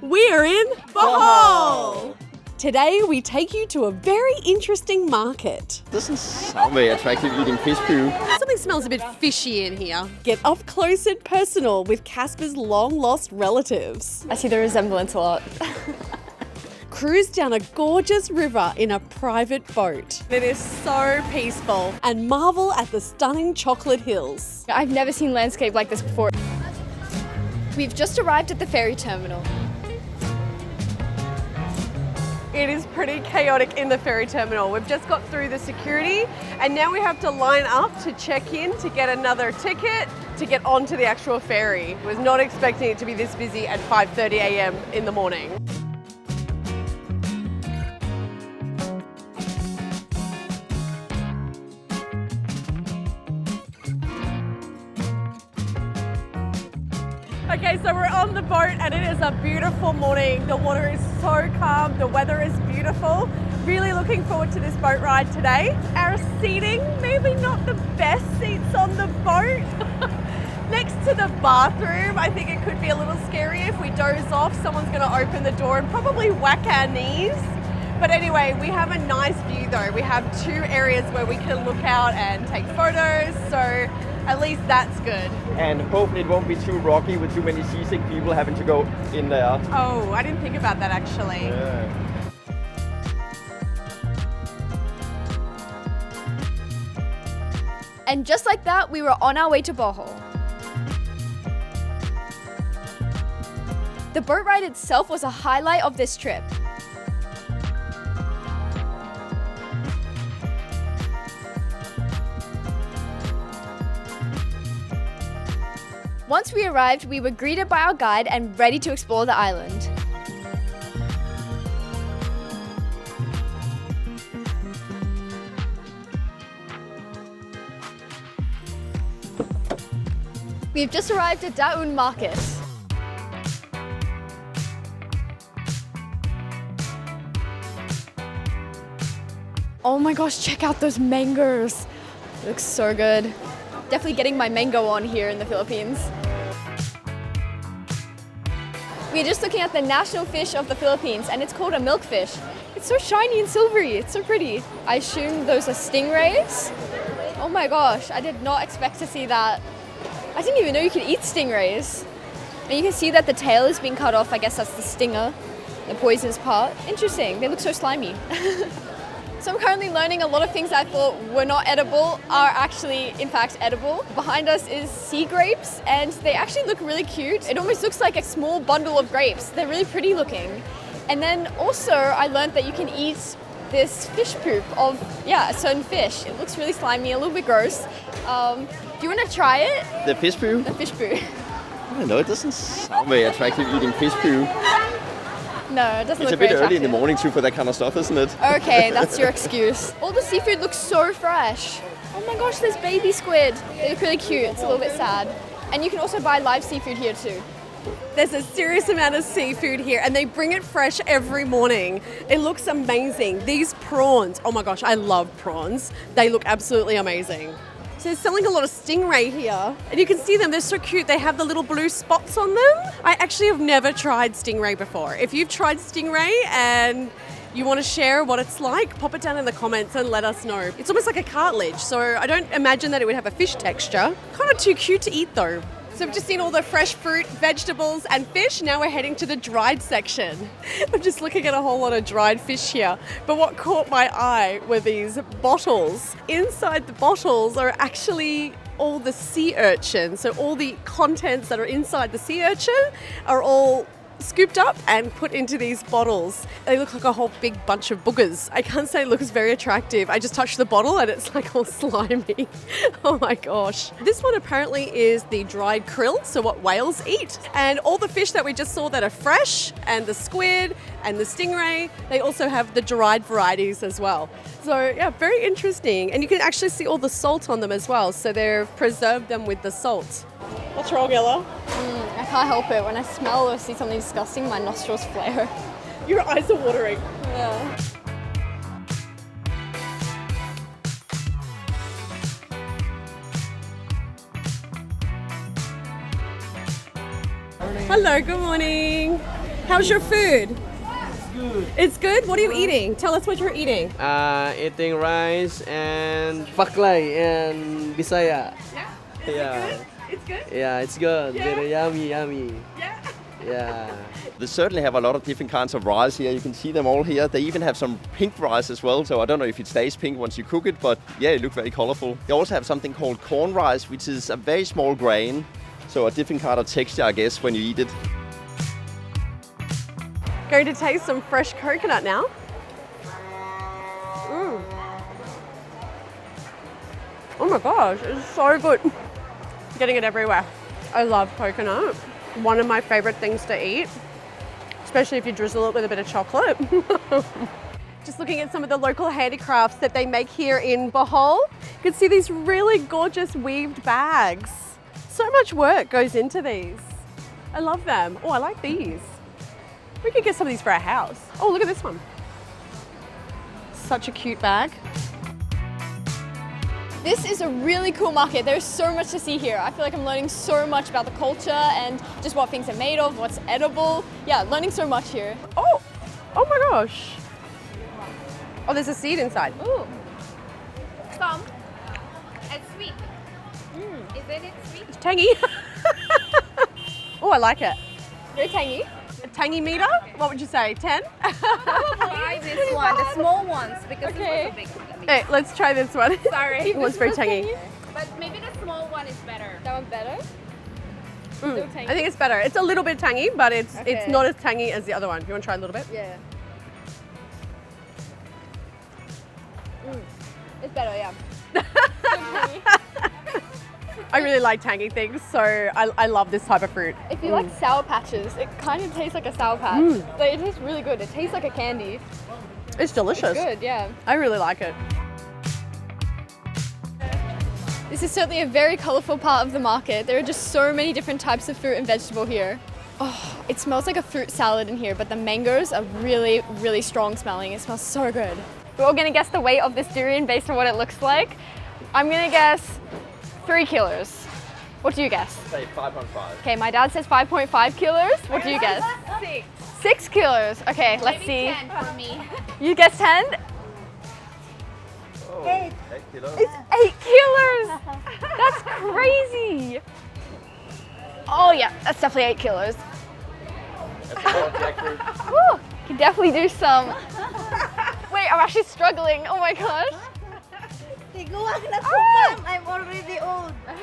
We're in Bohol! Today we take you to a very interesting market. Doesn't sound very attractive eating fish poo. Something smells a bit fishy in here. Get up close and personal with Casper's long-lost relatives. I see the resemblance a lot. Cruise down a gorgeous river in a private boat. It is so peaceful. And marvel at the stunning chocolate hills. I've never seen landscape like this before. We've just arrived at the ferry terminal. It is pretty chaotic in the ferry terminal. We've just got through the security and now we have to line up to check in to get another ticket to get onto the actual ferry. I was not expecting it to be this busy at 5:30 a.m. in the morning. Okay, so we're on the boat and it is a beautiful morning. The water is so calm, the weather is beautiful. Really looking forward to this boat ride today. Our seating, maybe not the best seats on the boat. Next to the bathroom, I think it could be a little scary. If we doze off, someone's gonna open the door and probably whack our knees. But anyway, we have a nice view though. We have two areas where we can look out and take photos, so at least that's good. And hopefully it won't be too rocky with too many seasick people having to go in there. Oh, I didn't think about that actually. Yeah. And just like that, we were on our way to Bohol. The boat ride itself was a highlight of this trip. Once we arrived, we were greeted by our guide and ready to explore the island. We've just arrived at Daun Market. Oh my gosh, check out those mangoes. It looks so good. Definitely getting my mango on here in the Philippines. We're just looking at the national fish of the Philippines and it's called a milkfish. It's so shiny and silvery, it's so pretty. I assume those are stingrays. Oh my gosh, I did not expect to see that. I didn't even know you could eat stingrays. And you can see that the tail is being cut off, I guess that's the stinger, the poisonous part. Interesting, they look so slimy. So I'm currently learning a lot of things I thought were not edible are actually, in fact, edible. Behind us is sea grapes and they actually look really cute. It almost looks like a small bundle of grapes. They're really pretty looking. And then also I learned that you can eat this fish poop of, a certain fish. It looks really slimy, a little bit gross. Do you want to try it? The fish poo? The fish poo. I don't know, it doesn't sound very attractive eating fish poo. No, it doesn't It's look a bit very early in the attractive. morning too for that kind of stuff, isn't it? Okay, that's your excuse. All the seafood looks so fresh. Oh my gosh, there's baby squid. They look really cute. It's a little bit sad. And you can also buy live seafood here too. There's a serious amount of seafood here and they bring it fresh every morning. It looks amazing. These prawns, oh my gosh, I love prawns. They look absolutely amazing. So they're selling a lot of stingray here and you can see them, they're so cute. They have the little blue spots on them. I actually have never tried stingray before. If you've tried stingray and you want to share what it's like, pop it down in the comments and let us know. It's almost like a cartilage, so I don't imagine that it would have a fish texture. Kind of too cute to eat though. So we've just seen all the fresh fruit, vegetables and fish. Now we're heading to the dried section. I'm just looking at a whole lot of dried fish here. But what caught my eye were these bottles. Inside the bottles are actually all the sea urchins. So all the contents that are inside the sea urchin are all scooped up and put into these bottles. They look like a whole big bunch of boogers. I can't say it looks very attractive. I just touched the bottle and it's like all slimy. Oh my gosh. This one apparently is the dried krill, so what whales eat. And all the fish that we just saw that are fresh, and the squid and the stingray, they also have the dried varieties as well. So yeah, very interesting. And you can actually see all the salt on them as well. So they've preserved them with the salt. What's wrong, Ella? I can't help it. When I smell or see something disgusting, my nostrils flare. Your eyes are watering. Yeah. Hello, good morning. How's your food? It's good. It's good? What are you eating? Tell us what you're eating. Eating rice and baklay and bisaya. Yeah. It's good? Yeah, it's good. Yeah. Very yummy. Yeah. Yeah. They certainly have a lot of different kinds of rice here. You can see them all here. They even have some pink rice as well. So I don't know if it stays pink once you cook it, but yeah, it looks very colorful. They also have something called corn rice, which is a very small grain. So a different kind of texture, I guess, when you eat it. Going to taste some fresh coconut now. Oh my gosh, it's so good. Getting it everywhere. I love coconut. One of my favorite things to eat, especially if you drizzle it with a bit of chocolate. Just looking at some of the local handicrafts that they make here in Bohol. You can see these really gorgeous weaved bags. So much work goes into these. I love them. Oh, I like these. We could get some of these for our house. Oh, look at this one. Such a cute bag. This is a really cool market. There's so much to see here. I feel like I'm learning so much about the culture and just what things are made of, what's edible. Yeah, learning so much here. Oh my gosh. Oh, there's a seed inside. Ooh. Some. It's sweet. Isn't it sweet? It's tangy. Oh, I like it. Very tangy. A tangy meter? What would you say, 10? Try this one, the small ones, because Okay. this one's a big. Hey, let's try this one. Sorry. It was very tangy. But maybe the small one is better. That one better? Still tangy. I think it's better. It's a little bit tangy, but it's Okay. not as tangy as the other one. You want to try a little bit? Yeah. It's better, yeah. I really like tangy things, so I love this type of fruit. If you like Sour Patches, it kind of tastes like a Sour Patch. Like, it tastes really good. It tastes like a candy. It's delicious. Good, yeah. I really like it. This is certainly a very colourful part of the market. There are just so many different types of fruit and vegetable here. Oh, it smells like a fruit salad in here, but the mangoes are really, really strong smelling. It smells so good. We're all gonna guess the weight of this durian based on what it looks like. I'm gonna guess 3 kilos. What do you guess? Say 5.5. Okay, my dad says 5.5 kilos. What do you guess? 6. 6 kilos. Okay, let's Maybe see. 10 for me. You guess 10? Oh, 8 kilos. It's 8 kilos! That's crazy! Oh yeah, that's definitely 8 kilos. That's more jackfruit. Woo, can definitely do some. Wait, I'm actually struggling. Oh my gosh. I'm already old. No!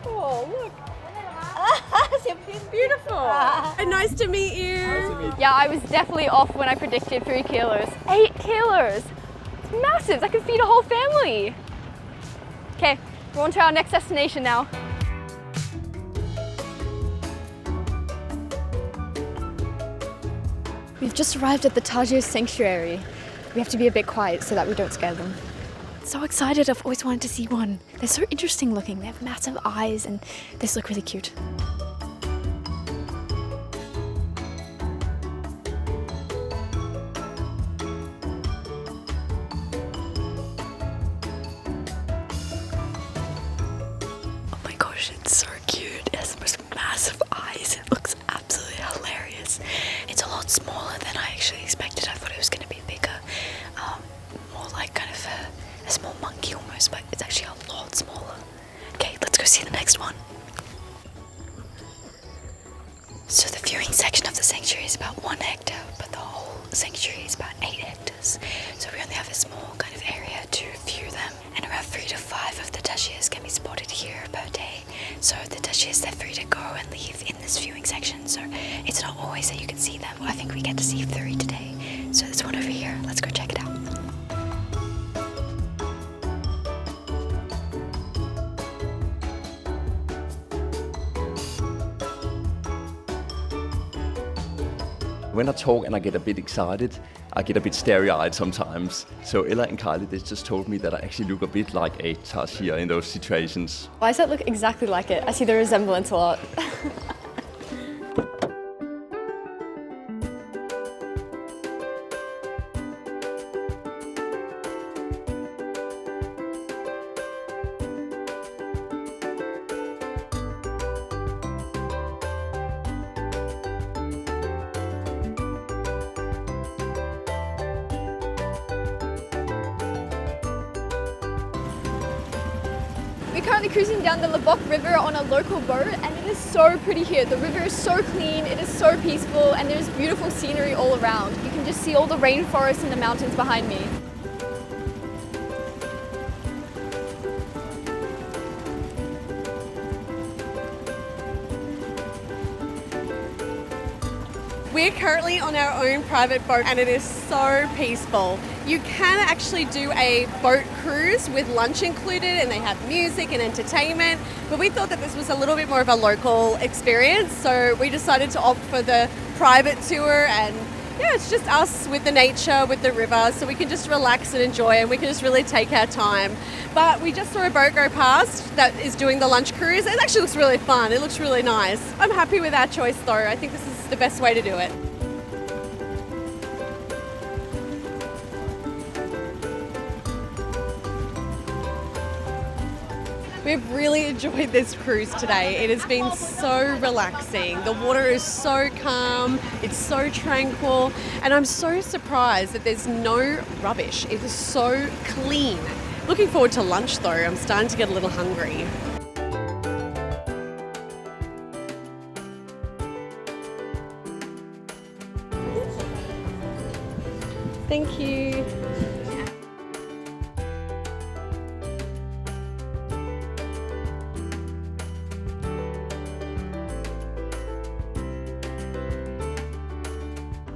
Oh, look. Beautiful. And nice to meet you. Yeah, I was definitely off when I predicted 3 kilos. 8 kilos! It's massive. That could feed a whole family. Okay, we're on to our next destination now. We've just arrived at the Tajio Sanctuary. We have to be a bit quiet so that we don't scare them. So excited, I've always wanted to see one. They're so interesting looking. They have massive eyes and they just look really cute. Oh my gosh, it's so cute. It has the most massive eyes. It looks absolutely hilarious. It's a lot smaller than I actually expected. I thought it was going to be bigger. More like kind of a small monkey almost, but it's actually a lot smaller. Okay, let's go see the next one. So the viewing section of the sanctuary is about 1 hectare, but the whole sanctuary is about 8 hectares. So we only have a small kind of area to view them, and around 3 to 5 of the Tarsiers can be spotted here per day. So the Tarsiers, they're free to go and leave in this viewing section, so it's not always that you can see them. I think we get to see 3 today. So there's one over here. Let's go check it out. When I talk and I get a bit excited, I get a bit starry-eyed sometimes. So Ella and Kylie, they just told me that I actually look a bit like a Tarsier in those situations. Why does that look exactly like it? I see the resemblance a lot. We're currently cruising down the Loboc River on a local boat, and it is so pretty here. The river is so clean, it is so peaceful, and there's beautiful scenery all around. You can just see all the rainforests and the mountains behind me. We're currently on our own private boat and it is so peaceful. You can actually do a boat cruise with lunch included and they have music and entertainment, but we thought that this was a little bit more of a local experience, so we decided to opt for the private tour, and yeah, it's just us with the nature, with the river, so we can just relax and enjoy and we can just really take our time. But we just saw a boat go past that is doing the lunch cruise. It actually looks really fun. It looks really nice. I'm happy with our choice though. I think this is the best way to do it. We've really enjoyed this cruise today. It has been so relaxing. The water is so calm, it's so tranquil, and I'm so surprised that there's no rubbish. It is so clean. Looking forward to lunch though. I'm starting to get a little hungry. Thank you.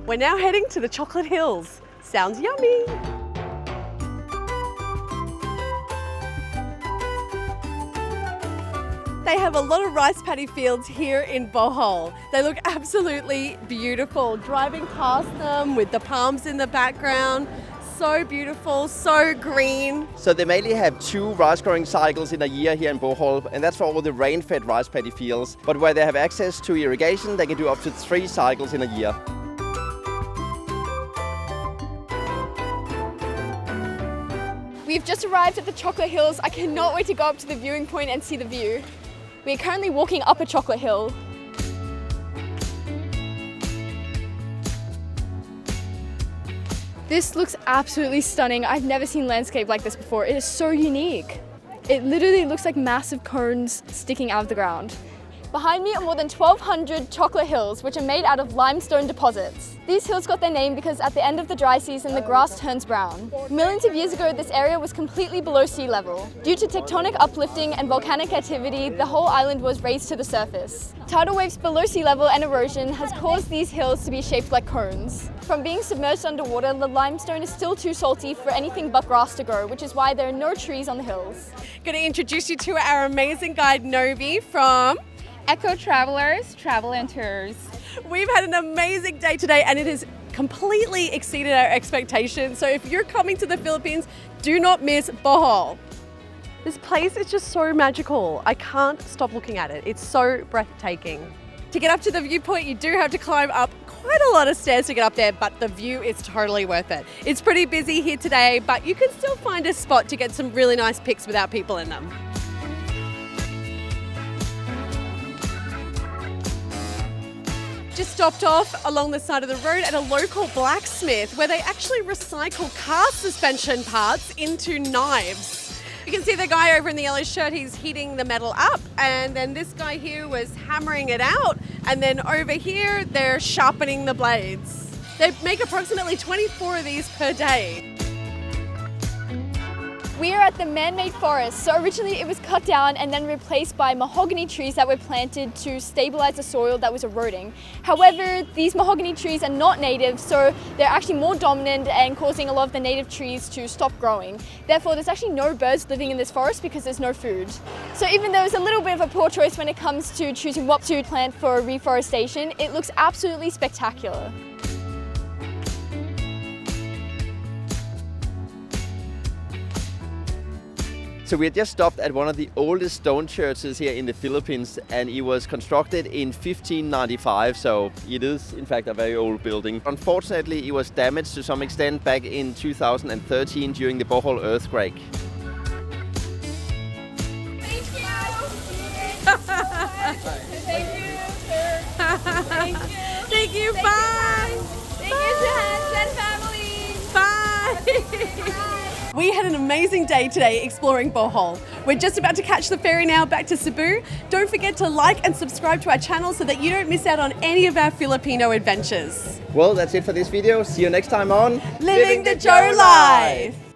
We're now heading to the Chocolate Hills. Sounds yummy. They have a lot of rice paddy fields here in Bohol. They look absolutely beautiful. Driving past them with the palms in the background. So beautiful, so green. So they mainly have 2 rice growing cycles in a year here in Bohol, and that's for all the rain-fed rice paddy fields. But where they have access to irrigation, they can do up to 3 cycles in a year. We've just arrived at the Chocolate Hills. I cannot wait to go up to the viewing point and see the view. We're currently walking up a chocolate hill. This looks absolutely stunning. I've never seen landscape like this before. It is so unique. It literally looks like massive cones sticking out of the ground. Behind me are more than 1,200 chocolate hills, which are made out of limestone deposits. These hills got their name because at the end of the dry season, the grass turns brown. Millions of years ago, this area was completely below sea level. Due to tectonic uplifting and volcanic activity, the whole island was raised to the surface. Tidal waves below sea level and erosion has caused these hills to be shaped like cones. From being submerged underwater, the limestone is still too salty for anything but grass to grow, which is why there are no trees on the hills. Going to introduce you to our amazing guide Novi from Eco Travelers, Travel and Tours. We've had an amazing day today and it has completely exceeded our expectations. So if you're coming to the Philippines, do not miss Bohol. This place is just so magical. I can't stop looking at it. It's so breathtaking. To get up to the viewpoint, you do have to climb up quite a lot of stairs to get up there, but the view is totally worth it. It's pretty busy here today, but you can still find a spot to get some really nice pics without people in them. Just stopped off along the side of the road at a local blacksmith where they actually recycle car suspension parts into knives. You can see the guy over in the yellow shirt, he's heating the metal up, and then this guy here was hammering it out, and then over here they're sharpening the blades. They make approximately 24 of these per day. We are at the man-made forest. So originally it was cut down and then replaced by mahogany trees that were planted to stabilize the soil that was eroding. However, these mahogany trees are not native, so they're actually more dominant and causing a lot of the native trees to stop growing. Therefore, there's actually no birds living in this forest because there's no food. So even though it's a little bit of a poor choice when it comes to choosing what to plant for reforestation, it looks absolutely spectacular. So we had just stopped at one of the oldest stone churches here in the Philippines, and it was constructed in 1595, so it is in fact a very old building. Unfortunately, it was damaged to some extent back in 2013 during the Bohol earthquake. Thank you! Thank you, sir. Thank you. Thank you, bye! Thank you to Hans and family. Bye! We had an amazing day today exploring Bohol. We're just about to catch the ferry now back to Cebu. Don't forget to like and subscribe to our channel so that you don't miss out on any of our Filipino adventures. Well, that's it for this video. See you next time on Living the Joe Life!